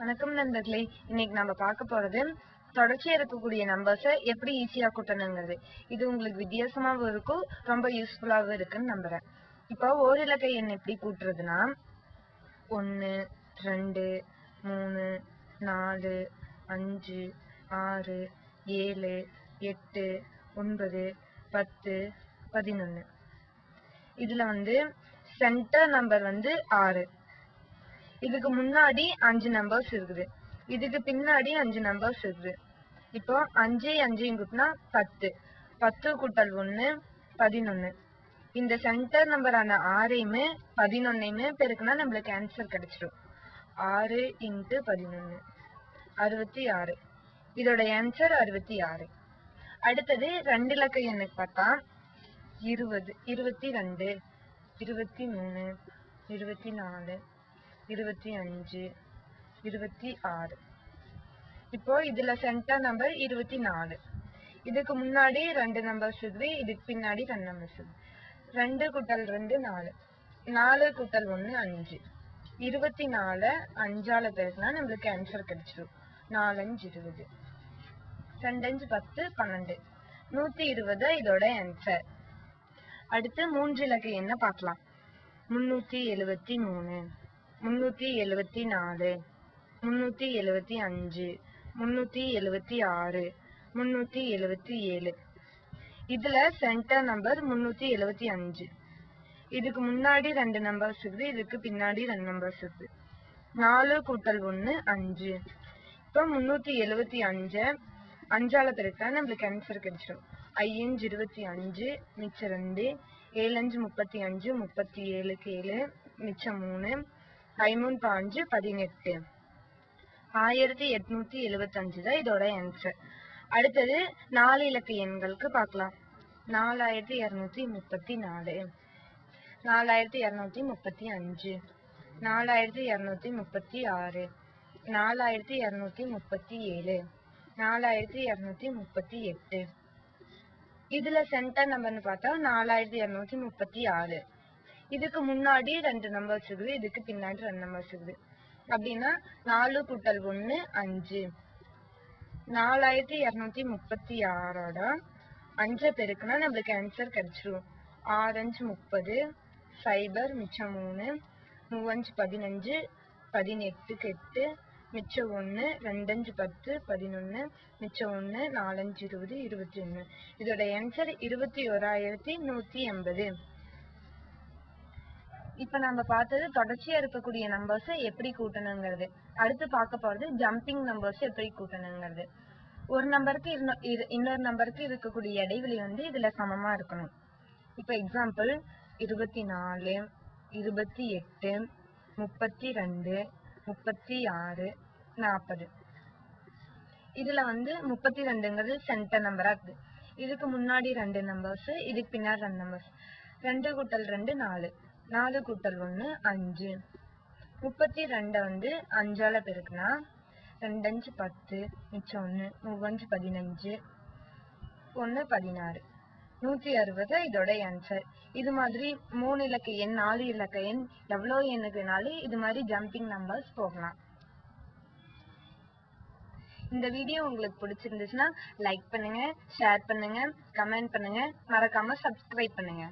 வணக்கம் நண்பர்களே. இன்னைக்கு நம்ம பார்க்க போறது தொடர்ச்சியா இருக்கக்கூடிய நம்பர்ஸை எப்படி ஈஸியா கூட்டணுங்கிறது. இது உங்களுக்கு வித்தியாசமாவும் இருக்கும், ரொம்ப யூஸ்ஃபுல்லாவும் இருக்குன்னு நம்புறேன். இப்போ ஓரிலக்க எண் எப்படி கூட்டுறதுன்னா 1 2 3 4 5 6 7 8 9 10 11. இதுல சென்டர் நம்பர் 6. இதுக்கு முன்னாடி 5 நம்பர்ஸ் இருக்குது, இதுக்கு பின்னாடி 5 நம்பர்ஸ் இருக்குது. இப்போ 5 5 கூட்டினா 10, 10 கூட்டல் 1 11. இந்த சென்டர் நம்பரான 6ஐயுமே 11ஐயுமே பெருக்குனா நம்மளுக்கு ஆன்சர் கிடைச்சிடும். 6 × 11 66. இதோட ஆன்சர் 66. அடுத்தது 2 இலக்க எண்ணுக்கு பார்த்தா 20 22 23 24 25 26. இப்போ இதுல சென்டர் நம்பர் 24. இதுக்கு முன்னாடி 2 நம்பர்ஸ் இருக்குது, இதுக்கு பின்னாடி 2 நம்பர்ஸ் இருக்குது. 2 கூட்டல் 2 4, 4 கூட்டல் 1 5. 24 5ஆல பெருக்குனா நம்மளுக்கு ஆன்சர் கிடைச்சிடும். 4 5 20, 2 5 10 12, 120 இதோட ஆன்சர். அடுத்து 3 இலக்க எண்ணை பார்க்கலாம். 373 374 375 376 377. இதுல சென்டர் நம்பர் 375. இதுக்கு முன்னாடி 2 நம்பர்ஸ் இருக்குது, இதுக்கு பின்னாடி 2 நம்பர்ஸ் இருக்குது. 4 கூட்டல் 1 5. இப்போ 375 5ஆல பெருக்கா நம்மளுக்கு ஆன்சர் கிடைச்சிடும். 5 25 மிச்சம் 2, 7 5 35 37 7 மிச்சம் 3, 5 5 18. 1875 தான் இதோட ஆன்சர். அடுத்தது 4 இலக்க எண்களுக்கு பார்க்கலாம். 4234 4235 4236 4237 4238. இதுல சென்டர் நம்பர்னு பார்த்தா 4236. இதுக்கு முன்னாடி 2 நம்பர்ஸ் இருக்குது, இதுக்கு பின்னாடி 2 நம்பர்ஸ் இருக்குது. அப்படின்னா 4 கூட்டல் 1 5. 4236ஓட 5 பெருக்குனா நம்மளுக்கு ஆன்சர் கிடைச்சிடும். 6 5 30 0 மிச்சம் 3, 3 5 15 18 8 மிச்சம் 1, 2 5 10 11 மிச்சம் 1, 4 5 20 21. இதோட ஆன்சர் 21180. இப்ப நம்ம பார்த்தது தொடர்ச்சியா இருக்கக்கூடிய நம்பர்ஸ் எப்படி கூட்டணுங்கிறது. அடுத்து பார்க்க போறது ஜம்பிங் நம்பர்ஸ் எப்படி கூட்டணுங்கிறது. ஒரு நம்பருக்கு இன்னொரு நம்பருக்கு இருக்கக்கூடிய இடைவெளி இதுல சமமா இருக்கணும். இப்ப எக்ஸாம்பிள் 24 28 32 36 40. இதுல 32ங்கிறது சென்டர் நம்பரா இருக்குது. இதுக்கு முன்னாடி 2 நம்பர்ஸ், இதுக்கு பின்னாடி 2 நம்பர்ஸ். 2 கூட்டல் 2 4, 4 கூட்டல் 1 5. 32 5ஆல பெருக்குனா 2 5 10 மிச்சம் 1, 3 5 15 1 16. 160 இதோட ஆன்சர். இது மாதிரி 3 இலக்க எண் 4 இலக்க எண் எவ்வளவு எண்ணுக்குனாலும் இது மாதிரி ஜம்பிங் நம்பர்ஸ் போகலாம். இந்த வீடியோ உங்களுக்கு பிடிச்சிருந்துச்சுன்னா லைக் பண்ணுங்க, ஷேர் பண்ணுங்க, கமெண்ட் பண்ணுங்க, மறக்காம சப்ஸ்கிரைப் பண்ணுங்க.